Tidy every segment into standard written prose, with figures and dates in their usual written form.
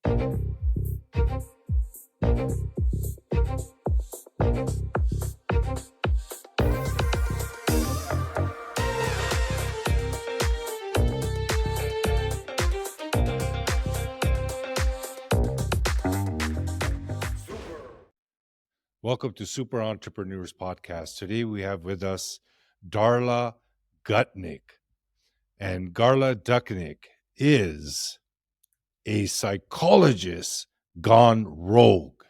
Welcome to Super Entrepreneurs Podcast. Today we have with us Darja Gutnick. And Darja Gutnick is a psychologist gone rogue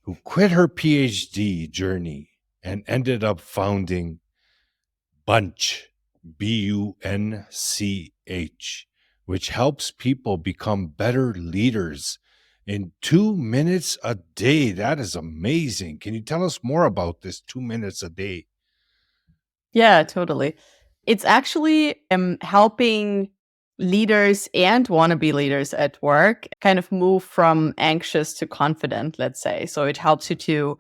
who quit her PhD journey and ended up founding Bunch, Bunch, which helps people become better leaders in 2 minutes a day. That is amazing. Can you tell us more about this 2 minutes a day? Yeah, totally. It's actually helping leaders and wannabe leaders at work kind of move from anxious to confident, let's say. So it helps you to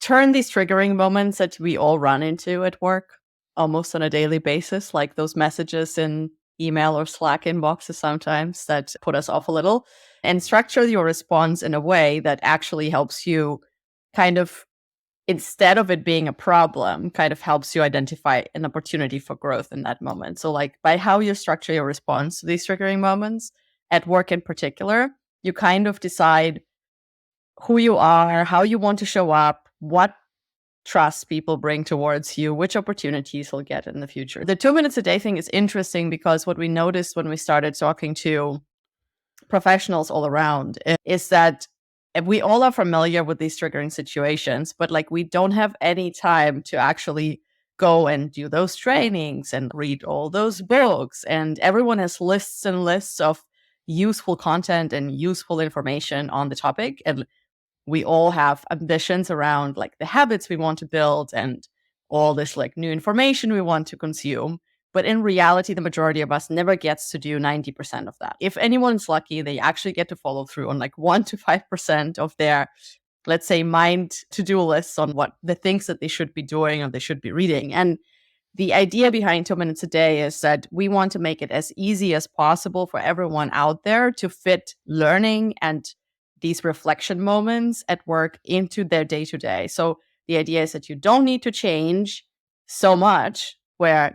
turn these triggering moments that we all run into at work almost on a daily basis, like those messages in email or Slack inboxes sometimes that put us off a little, and structure your response in a way that actually helps you kind of, instead of it being a problem, kind of helps you identify an opportunity for growth in that moment. So like by how you structure your response to these triggering moments at work in particular, you kind of decide who you are, how you want to show up, what trust people bring towards you, which opportunities you'll get in the future. The 2 minutes a day thing is interesting because what we noticed when we started talking to professionals all around is that we all are familiar with these triggering situations, but like we don't have any time to actually go and do those trainings and read all those books. And everyone has lists and lists of useful content and useful information on the topic. And we all have ambitions around like the habits we want to build and all this like new information we want to consume. But in reality, the majority of us never gets to do 90% of that. If anyone's lucky, they actually get to follow through on like 1 to 5% of their, let's say, mind to-do lists on what the things that they should be doing or they should be reading. And the idea behind 2 minutes a day is that we want to make it as easy as possible for everyone out there to fit learning and these reflection moments at work into their day-to-day. So the idea is that you don't need to change so much where,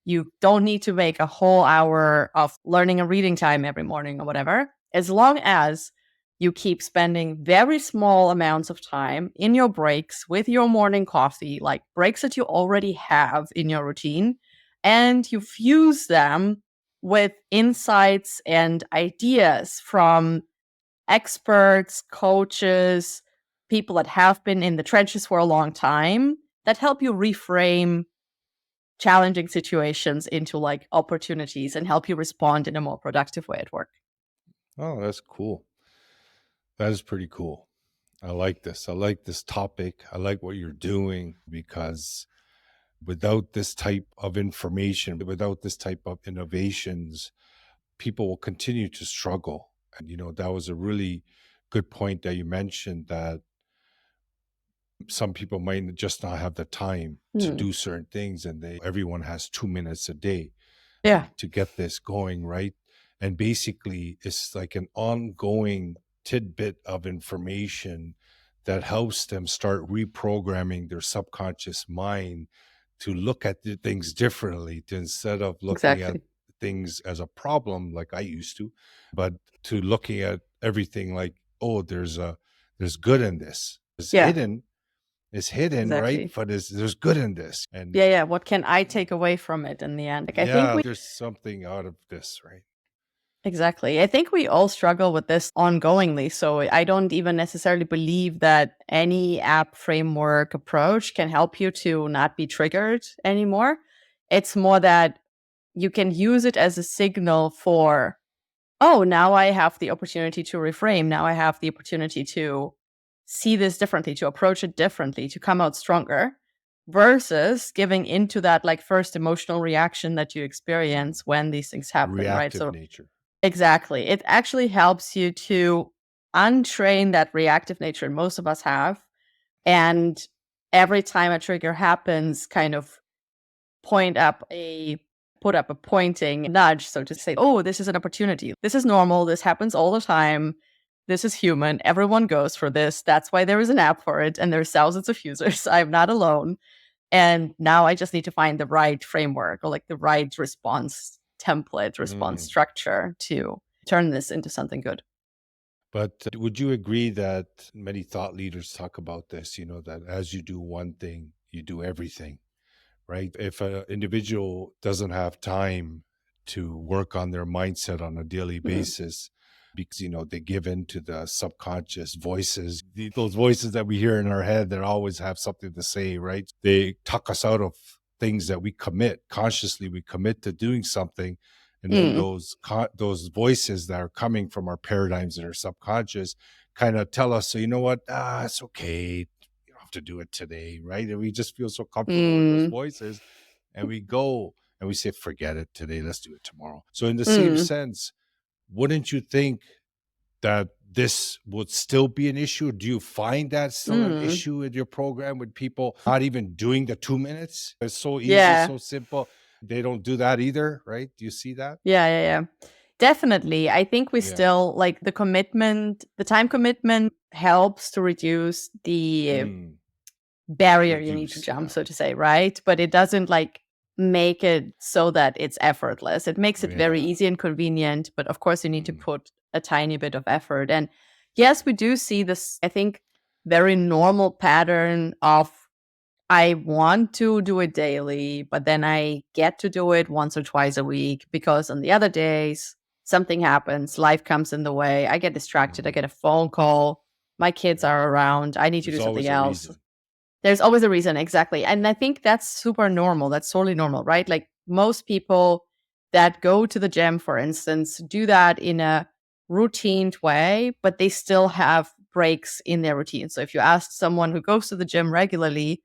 you don't need to make a whole hour of learning and reading time every morning or whatever, as long as you keep spending very small amounts of time in your breaks with your morning coffee, like breaks that you already have in your routine, and you fuse them with insights and ideas from experts, coaches, people that have been in the trenches for a long time that help you reframe challenging situations into like opportunities and help you respond in a more productive way at work. Oh, that's cool. That is pretty cool. I like this. I like this topic. I like what you're doing because without this type of information, without this type of innovations, people will continue to struggle. And, that was a really good point that you mentioned that some people might just not have the time to do certain things. And everyone has 2 minutes a day to get this going, right? And basically, it's like an ongoing tidbit of information that helps them start reprogramming their subconscious mind to look at the things differently, to instead of looking at things as a problem like I used to, but to looking at everything like, oh, there's good in this. It's hidden, right? But there's good in this. And what can I take away from it in the end? Like, I think there's something out of this, right? Exactly. I think we all struggle with this ongoingly. So I don't even necessarily believe that any app framework approach can help you to not be triggered anymore. It's more that you can use it as a signal for, oh, now I have the opportunity to reframe. Now I have the opportunity to see this differently, to approach it differently, to come out stronger, versus giving into that like first emotional reaction that you experience when these things happen, right? Reactive nature. Exactly. It actually helps you to untrain that reactive nature most of us have. And every time a trigger happens, kind of point up a put up a pointing nudge, so to say, oh, this is an opportunity. This is normal. This happens all the time. This is human. Everyone goes for this. That's why there is an app for it. And there's thousands of users. I'm not alone. And now I just need to find the right framework or like the right response template, response Mm. structure to turn this into something good. But would you agree that many thought leaders talk about this, that as you do one thing, you do everything, right? If an individual doesn't have time to work on their mindset on a daily Mm. basis, because they give in to the subconscious voices, those voices that we hear in our head that always have something to say, right? They talk us out of things that we commit consciously. We commit to doing something, and then Mm. those voices that are coming from our paradigms that are subconscious kind of tell us, so you know what, it's okay, you don't have to do it today, right? And we just feel so comfortable with those Mm. voices, and we go and we say, forget it today, let's do it tomorrow. So in the same Mm. sense, wouldn't you think that this would still be an issue? Do you find that still an Mm. issue in your program with people not even doing the 2 minutes? It's so easy, Yeah. so simple. They don't do that either, right? Do you see that? Yeah. Yeah. Yeah. Definitely. I think we Yeah. still like the commitment, the time commitment helps to reduce the Mm, barrier you need to reduce, jump, yeah. so to say, right? But it doesn't like make it so that it's effortless. It makes it very Yeah. easy and convenient, but of course you need to Mm, put a tiny bit of effort. And yes, we do see this, I think, very normal pattern of I want to do it daily, but then I get to do it once or twice a week because on the other days something happens, life comes in the way, I get distracted, I mm, get a phone call, my kids yeah. are around, I need to There's do something always a else. reason. There's always a reason, exactly. And Yeah. I think that's super normal. That's totally normal, right? Like most people that go to the gym, for instance, do that in a routine way, but they still have breaks in their routine. So if you ask someone who goes to the gym regularly,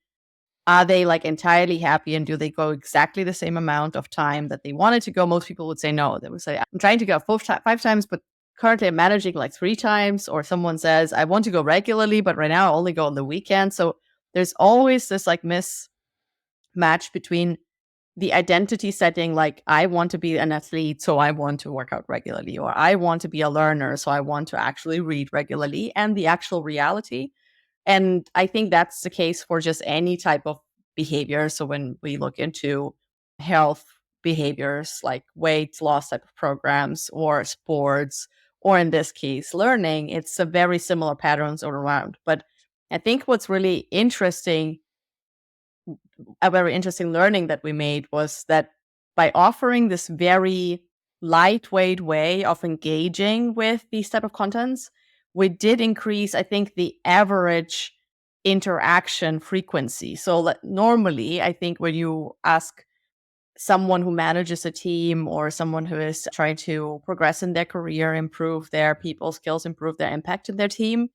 are they like entirely happy and do they go exactly the same amount of time that they wanted to go? Most people would say no. They would say, I'm trying to go 5 times, but currently I'm managing like 3 times. Or someone says, I want to go regularly, but right now I only go on the weekend. So there's always this like mismatch between the identity setting, like I want to be an athlete, so I want to work out regularly, or I want to be a learner, so I want to actually read regularly, and the actual reality. And I think that's the case for just any type of behavior. So when we look into health behaviors like weight loss type of programs or sports, or in this case, learning, it's a very similar patterns all around. But I think what's really interesting, a very interesting learning that we made was that by offering this very lightweight way of engaging with these type of contents, we did increase, I think, the average interaction frequency. So normally, I think when you ask someone who manages a team or someone who is trying to progress in their career, improve their people skills, improve their impact in their team,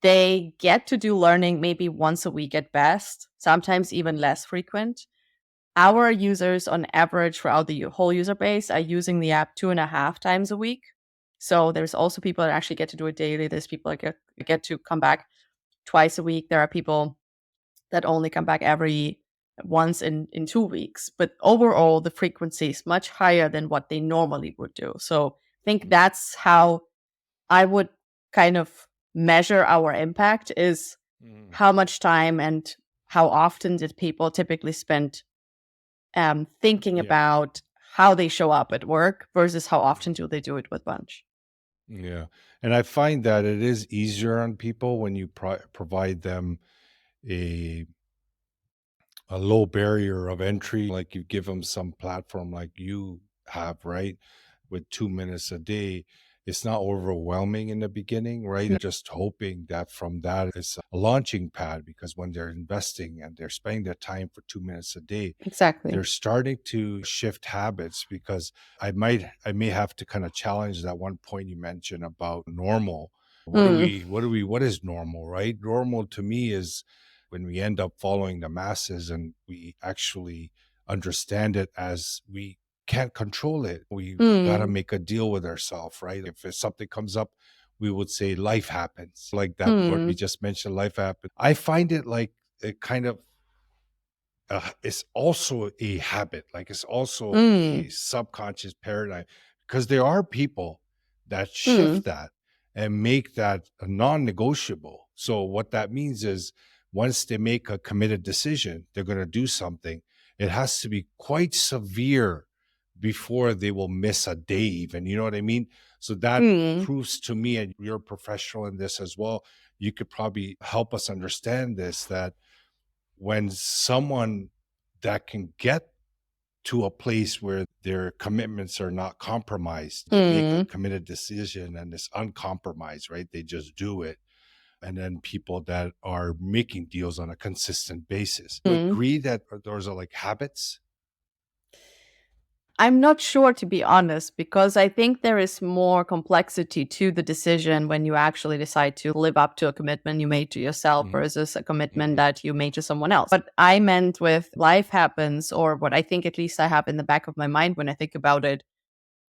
they get to do learning maybe once a week at best, sometimes even less frequent. Our users, on average, throughout the whole user base, are using the app 2.5 times a week. So there's also people that actually get to do it daily. There's people that get to come back twice a week. There are people that only come back every once in 2 weeks. But overall, the frequency is much higher than what they normally would do. So I think that's how I would kind of measure our impact is Mm, how much time and how often did people typically spend thinking yeah. about how they show up at work versus how often Mm, do they do it with Bunch. yeah. And I find that it is easier on people when you provide them a low barrier of entry, like you give them some platform like you have, right? With 2 minutes a day, it's not overwhelming in the beginning, right? Mm. Just hoping that from that it's a launching pad, because when they're investing and they're spending their time for 2 minutes a day, Exactly. they're starting to shift habits. Because I may have to kind of challenge that one point you mentioned about normal. Mm. What is normal, right? Normal to me is when we end up following the masses and we actually understand it as we can't control it. We got to Mm. make a deal with ourselves, right? If something comes up, we would say life happens. Like that, what we Mm. just mentioned, life happens. I find it like it kind of it's also a habit, like it's also a Mm, subconscious paradigm, because there are people that mm, shift that and make that a non-negotiable. So what that means is once they make a committed decision, they're going to do something. It has to be quite severe before they will miss a day, even. You know what I mean? So that mm, proves to me, and you're a professional in this as well. You could probably help us understand this, that when someone that can get to a place where their commitments are not compromised, they make a mm, committed decision and it's uncompromised, right? They just do it. And then people that are making deals on a consistent basis. You mm. agree that those are like habits? I'm not sure, to be honest, because I think there is more complexity to the decision when you actually decide to live up to a commitment you made to yourself Hmm. versus a commitment Hmm. that you made to someone else. What I meant with life happens, or what I think at least I have in the back of my mind when I think about it,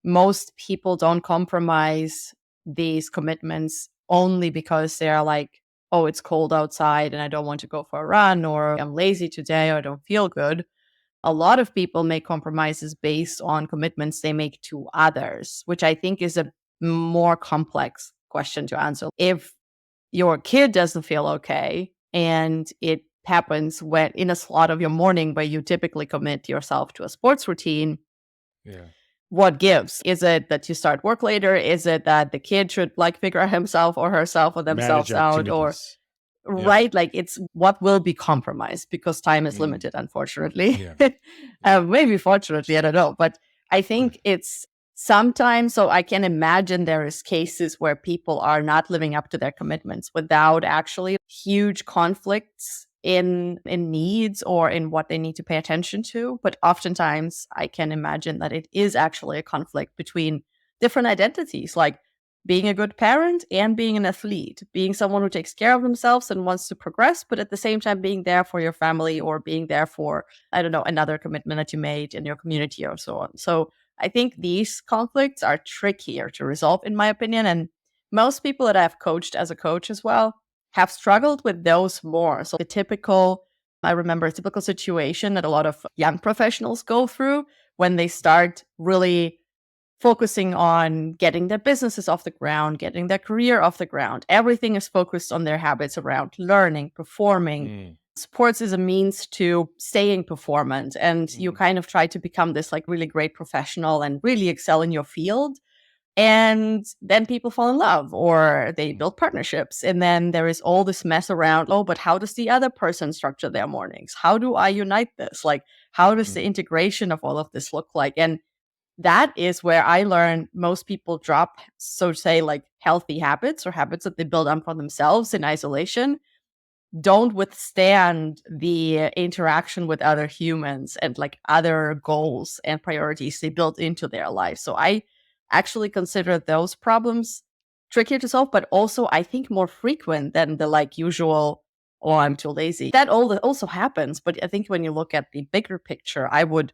most people don't compromise these commitments only because they're like, oh, it's cold outside and I don't want to go for a run, or I'm lazy today, or I don't feel good. A lot of people make compromises based on commitments they make to others, which I think is a more complex question to answer. If your kid doesn't feel okay and it happens when in a slot of your morning where you typically commit yourself to a sports routine, Yeah. what gives? Is it that you start work later? Is it that the kid should like figure himself or herself or Manage themselves out? Or activities. Yeah. right, like it's what will be compromised because time is Mm. limited, unfortunately. Yeah. Yeah. Maybe fortunately, I don't know. But I think it's sometimes, so I can imagine there is cases where people are not living up to their commitments without actually huge conflicts in needs or in what they need to pay attention to. But oftentimes I can imagine that it is actually a conflict between different identities, like being a good parent and being an athlete, being someone who takes care of themselves and wants to progress, but at the same time being there for your family or being there for, I don't know, another commitment that you made in your community or so on. So I think these conflicts are trickier to resolve, in my opinion. And most people that I've coached as a coach as well have struggled with those more. So the typical, I remember a typical situation that a lot of young professionals go through when they start really focusing on getting their businesses off the ground, getting their career off the ground. Everything is focused on their habits around learning, performing. Mm. Sports is a means to staying performant. And you Mm. kind of try to become this like really great professional and really excel in your field. And then people fall in love or they Mm. build partnerships. And then there is all this mess around, oh, but how does the other person structure their mornings? How do I unite this? Like, how does the Mm. integration of all of this look like? And that is where I learned most people drop, so to say, like healthy habits or habits that they build up for themselves in isolation, don't withstand the interaction with other humans and like other goals and priorities they built into their life. So I actually consider those problems trickier to solve, but also I think more frequent than the like usual, oh, I'm too lazy. That all also happens. But I think when you look at the bigger picture, I would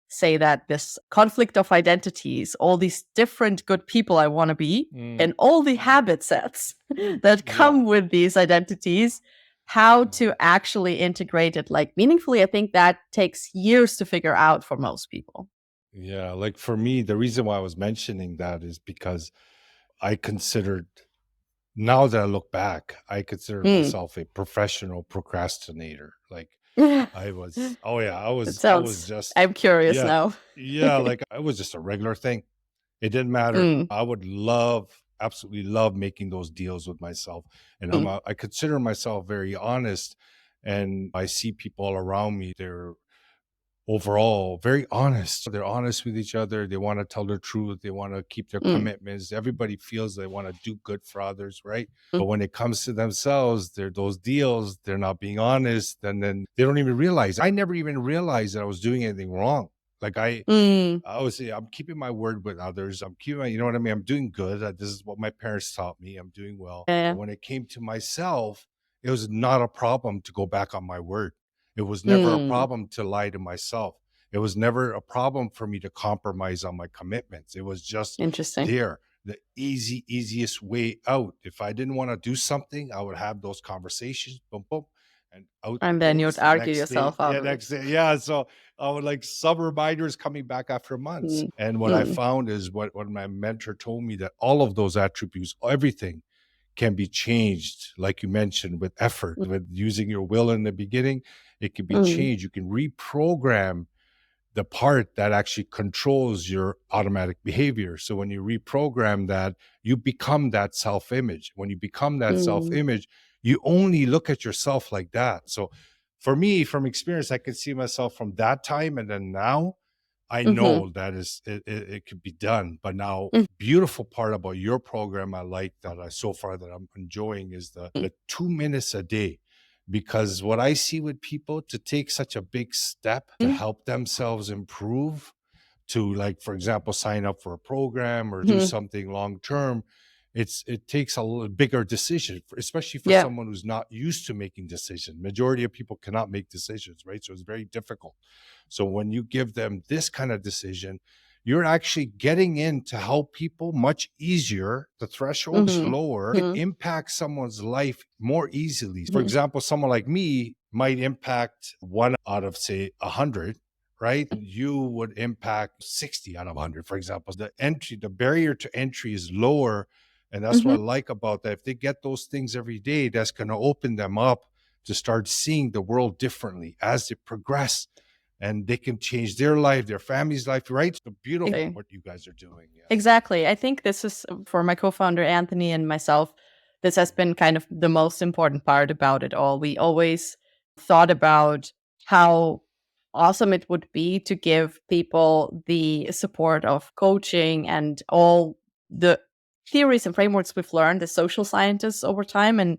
say that this conflict of identities, all these different good people I want to be, Mm. and all the Mm. habit sets that Yeah. come with these identities, how Yeah. to actually integrate it like meaningfully, I think that takes years to figure out for most people. Yeah. Like for me, the reason why I was mentioning that is because I considered, now that I look back, I consider Mm. myself a professional procrastinator. Like that I was, oh yeah, I was sounds, just, I'm curious yeah, now. yeah, like I was just a regular thing. It didn't matter. Mm, I would love, absolutely love making those deals with myself. And mm, I consider myself very honest. And I see people all around me, they're overall very honest. They're honest with each other. They want to tell the truth. They want to keep their mm, commitments. Everybody feels they want to do good for others, right? mm, But when it comes to themselves, they're those deals, they're not being honest. And then they don't even realize. I never even realized that I was doing anything wrong. Like mm. I always say, I'm keeping my word with others. I'm keeping my, you know what I mean? I'm doing good. This is what my parents taught me. I'm doing well. But Yeah. when it came to myself, it was not a problem to go back on my word. It was never a Mm. problem to lie to myself. It was never a problem for me to compromise on my commitments. It was just Interesting. there, the easiest way out. If I didn't want to do something, I would have those conversations, boom, boom, and out And it then you'd goes the argue next day. yourself out Yeah, of it. next day. Yeah. So I would like some reminders coming back after months. Mm. And what I Mm. found is what my mentor told me, that all of those attributes, everything can be changed, like you mentioned, with effort, Mm. with using your will in the beginning. It can be Mm. changed. You can reprogram the part that actually controls your automatic behavior. So when you reprogram that, you become that self image. When you become that self Mm. image, you only look at yourself like that. So for me, from experience, I could see myself from that time and then now. I Mhm. know that it could be done. But now, Mm. beautiful part about your program, I like that I so far that I'm enjoying, is the 2 minutes a day. Because what I see with people, to take such a big step to Mm. help themselves improve, to, like, for example, sign up for a program or do Mhm. something long term, it takes a little bigger decision, especially for Yeah. someone who's not used to making decisions. Majority of people cannot make decisions, right? So it's very difficult. So when you give them this kind of decision, you're actually getting in to help people much easier. The threshold is Mhm. lower. It Mhm. impacts someone's life more easily. For Mhm. example, someone like me might impact one out of, say, 100, right? You would impact 60 out of 100, for example. The barrier to entry is lower. And that's what Mhm. I like about that. If they get those things every day, that's going to open them up to start seeing the world differently as they progress, and they can change their life, their family's life, right? So beautiful Exactly. what you guys are doing. Yeah. Exactly. I think this is for my co-founder Anthony and myself, this has been kind of the most important part about it all. We always thought about how awesome it would be to give people the support of coaching and all the theories and frameworks we've learned as social scientists over time. And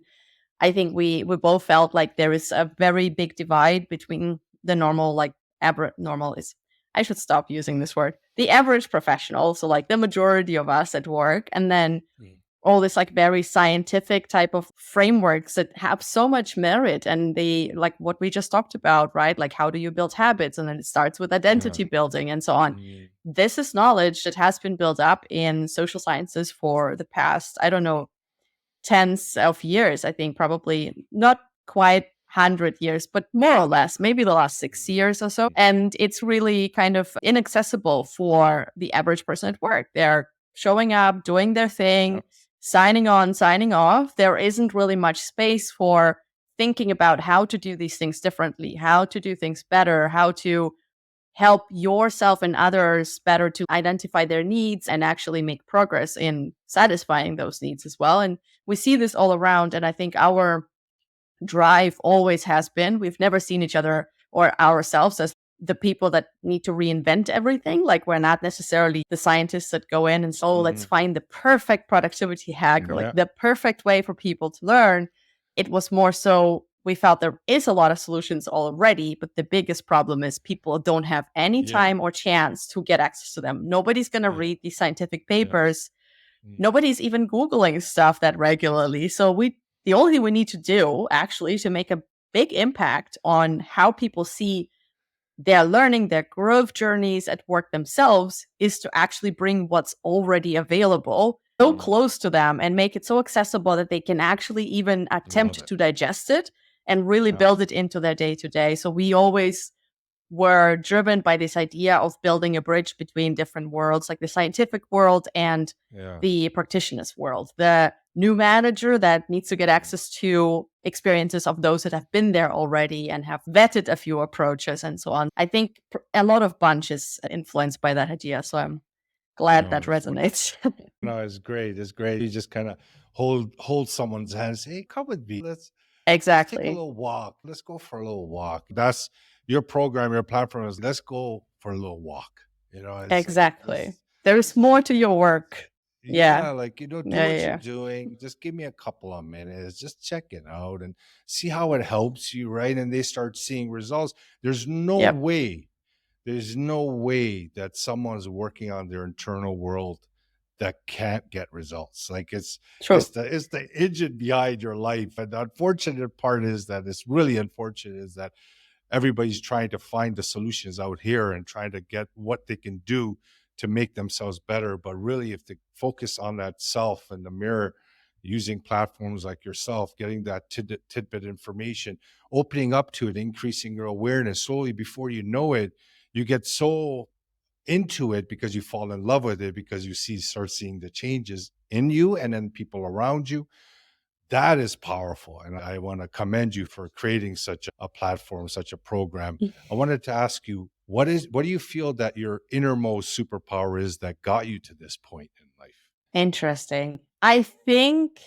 I think we both felt like there is a very big divide between the normal, like average normal is, I should stop using this word. The average professional, so like the majority of us at work, and then Mm. all this like very scientific type of frameworks that have so much merit, and they like what we just talked about, right? Like how do you build habits, and then it starts with Yeah. identity building and so on. Mm. This is knowledge that has been built up in social sciences for the past, I don't know, tens of years. I think probably not quite 100 years, but more or less, maybe the last 6 years or so. And it's really kind of inaccessible for the average person at work. They're showing up, doing their Yeah. thing, signing on, signing off. There isn't really much space for thinking about how to do these things differently, how to do things better, how to help yourself and others better to identify their needs and actually make progress in satisfying those needs as well. And we see this all around. And I think our drive always has been, we've never seen each other or ourselves as the people that need to reinvent everything. Like we're not necessarily the scientists that go in and say, oh, let's Mhm. find the perfect productivity hack or like Yeah. the perfect way for people to learn. It was more so we felt there is a lot of solutions already, but the biggest problem is people don't have any Yeah. time or chance to get access to them. Nobody's going to Yeah. read these scientific Yeah. papers. Mm. Nobody's even Googling stuff that regularly. So the only thing we need to do actually to make a big impact on how people see their learning, their growth journeys at work themselves is to actually bring what's already available so Mm. close to them and make it so accessible that they can actually even Love attempt it. to digest it and really Yeah. build it into their day to day. So we always were driven by this idea of building a bridge between different worlds, like the scientific world and Yeah. the practitioner's world. The new manager that needs to get Mm. access to experiences of those that have been there already and have vetted a few approaches and so on. I think a lot of Bunch is influenced by that idea. So I'm glad No, that it's what resonates. no, it's great. It's great. You just kind of hold someone's hand and say, "Hey, come with me. Let's take a Exactly. little walk. Let's go for a little walk." That's your program, your platform is, let's go for a little walk. It's like Exactly. this. There's more to your work. Yeah. Yeah, like, do Yeah. what you're Yeah. doing. Just give me a couple of minutes. Just check it out and see how it helps you, right? And they start seeing results. There's no Yep. way, there's no way that someone's working on their internal world that can't get results. Like True. it's the engine behind your life. And the unfortunate part is that it's really unfortunate is that everybody's trying to find the solutions out here and trying to get what they can do to make themselves better. But really, if they focus on that self in the mirror, using platforms like yourself, getting that tidbit information, opening up to it, increasing your awareness slowly. Before you know it, you get so into it because you fall in love with it, because you start seeing the changes in you and then people around you. That is powerful. And I want to commend you for creating such a platform, such a program. I wanted to ask you, what do you feel that your innermost superpower is that got you to this point in life? Interesting. I think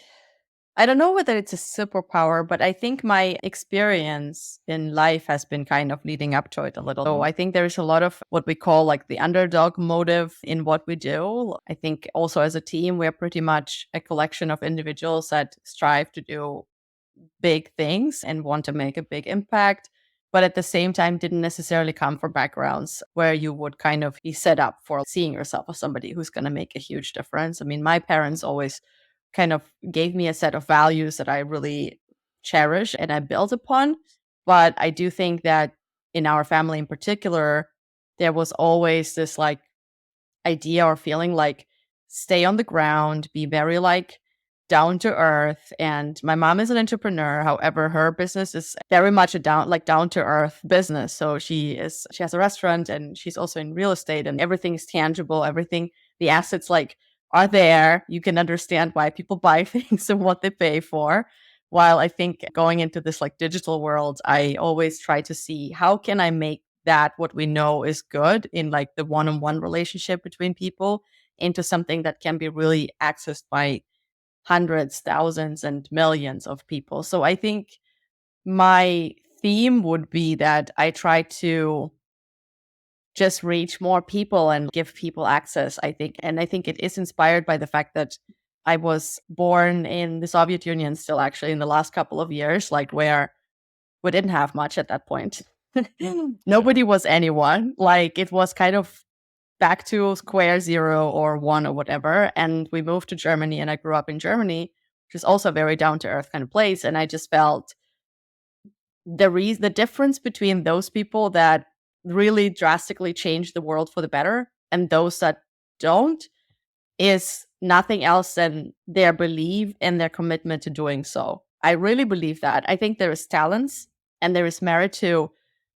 I don't know whether it's a superpower, but I think my experience in life has been kind of leading up to it a little. So I think there's a lot of what we call like the underdog motive in what we do. I think also as a team, we're pretty much a collection of individuals that strive to do big things and want to make a big impact, but at the same time didn't necessarily come from backgrounds where you would kind of be set up for seeing yourself as somebody who's going to make a huge difference. I mean, my parents always kind of gave me a set of values that I really cherish and I built upon. But I do think that in our family in particular, there was always this like idea or feeling like stay on the ground, be very like down to earth. And my mom is an entrepreneur. However, her business is very much a down to earth business. So she has a restaurant and she's also in real estate and everything is tangible. Everything, the assets like are there. You can understand why people buy things and what they pay for. While I think going into this like digital world, I always try to see how can I make that what we know is good in like the one-on-one relationship between people into something that can be really accessed by hundreds, thousands, and millions of people. So I think my theme would be that I try to just reach more people and give people access, I think. And I think it is inspired by the fact that I was born in the Soviet Union still actually in the last couple of years, like where we didn't have much at that point. Yeah. Nobody was anyone. Like it was kind of back to square zero or one or whatever. And we moved to Germany and I grew up in Germany, which is also a very down to earth kind of place. And I just felt the difference between those people that really drastically changed the world for the better and those that don't is nothing else than their belief and their commitment to doing so. I really believe that. I think there is talents and there is merit to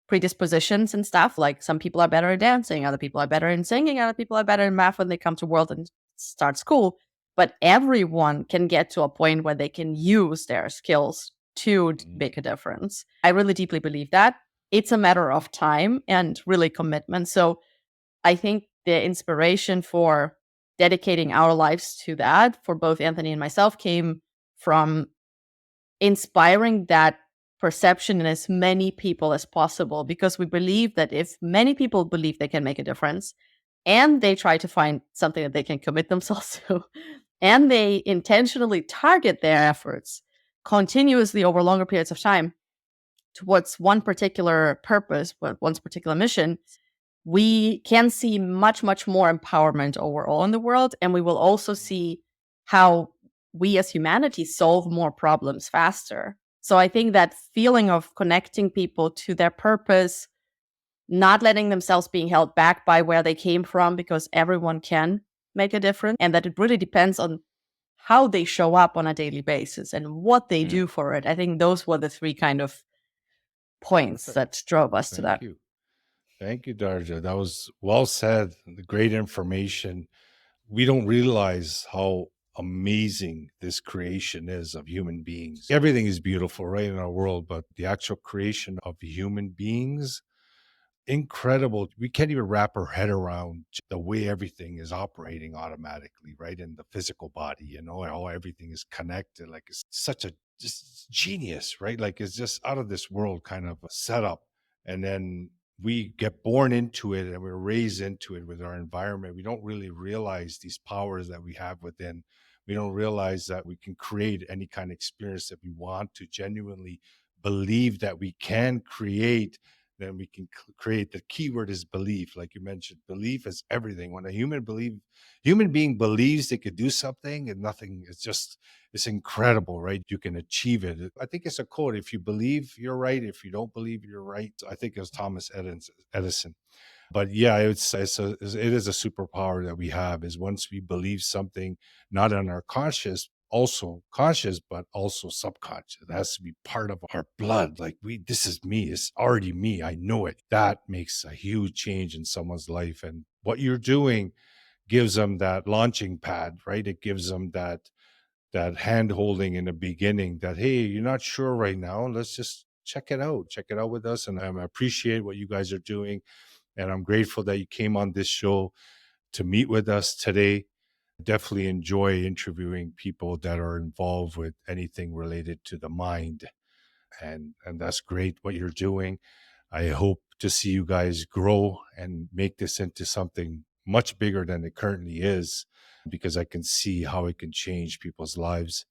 predispositions and stuff. Like some people are better at dancing, other people are better in singing, other people are better in math when they come to world and start school. But everyone can get to a point where they can use their skills to Mhm. make a difference. I really deeply believe that. It's a matter of time and really commitment. So I think the inspiration for dedicating our lives to that for both Anthony and myself came from inspiring that perception in as many people as possible because we believe that if many people believe they can make a difference and they try to find something that they can commit themselves to and they intentionally target their efforts continuously over longer periods of time towards one particular purpose, one particular mission, we can see much, much more empowerment overall in the world. And we will also see how we as humanity solve more problems faster. So I think that feeling of connecting people to their purpose, not letting themselves being held back by where they came from, because everyone can make a difference, and that it really depends on how they show up on a daily basis and what they Yeah. do for it. I think those were the three kind of points Perfect. that drove us to Thank that. you. Thank you, Darja. That was well said. The great information. We don't realize how amazing this creation is of human beings. Everything is beautiful, right, in our world, but the actual creation of human beings, incredible. We can't even wrap our head around the way everything is operating automatically, right? In the physical body, how everything is connected. Like it's such a just genius, right? Like it's just out of this world kind of a setup. And then we get born into it and we're raised into it with our environment. We don't really realize these powers that we have within. We don't realize that we can create any kind of experience that we want to genuinely believe that we can create. Then we can create. The keyword is belief. Like you mentioned, belief is everything. When a human being believes they could do something and nothing, it's incredible, right? You can achieve it. I think it's a quote: if you believe, you're right. If you don't believe, you're right. I think it was Thomas Edison. But yeah, it is a superpower that we have, is once we believe something, not on our conscious also conscious, but also subconscious. It has to be part of our blood. Like this is me. It's already me. I know it. That makes a huge change in someone's life. And what you're doing gives them that launching pad, right? It gives them that hand holding in the beginning that, hey, you're not sure right now. Let's just check it out with us. And I appreciate what you guys are doing. And I'm grateful that you came on this show to meet with us today. Definitely enjoy interviewing people that are involved with anything related to the mind. And that's great what you're doing. I hope to see you guys grow and make this into something much bigger than it currently is, because I can see how it can change people's lives.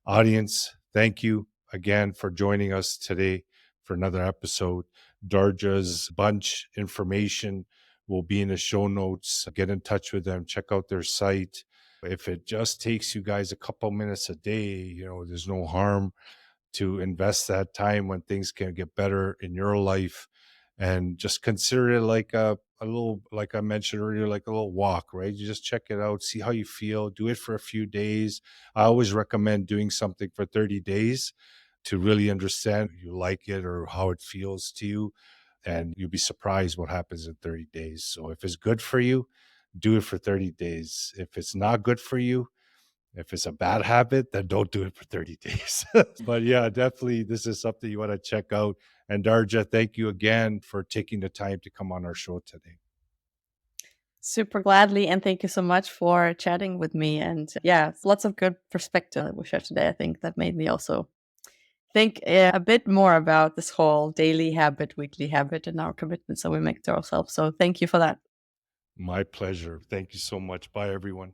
Audience, thank you again for joining us today for another episode. Darja's Bunch information will be in the show notes. Get in touch with them, check out their site. If it just takes you guys a couple minutes a day, there's no harm to invest that time when things can get better in your life, and just consider it like a little, like I mentioned earlier, like a little walk, right? You just check it out, see how you feel, do it for a few days. I always recommend doing something for 30 days to really understand if you like it or how it feels to you. And you'll be surprised what happens in 30 days. So if it's good for you, do it for 30 days. If it's not good for you, if it's a bad habit, then don't do it for 30 days. But yeah, definitely this is something you want to check out. And Darja, thank you again for taking the time to come on our show today. Super gladly, and thank you so much for chatting with me. And yeah, lots of good perspective that we shared today. I think that made me also think a bit more about this whole daily habit, weekly habit, and our commitments that we make to ourselves. So thank you for that. My pleasure. Thank you so much. Bye, everyone.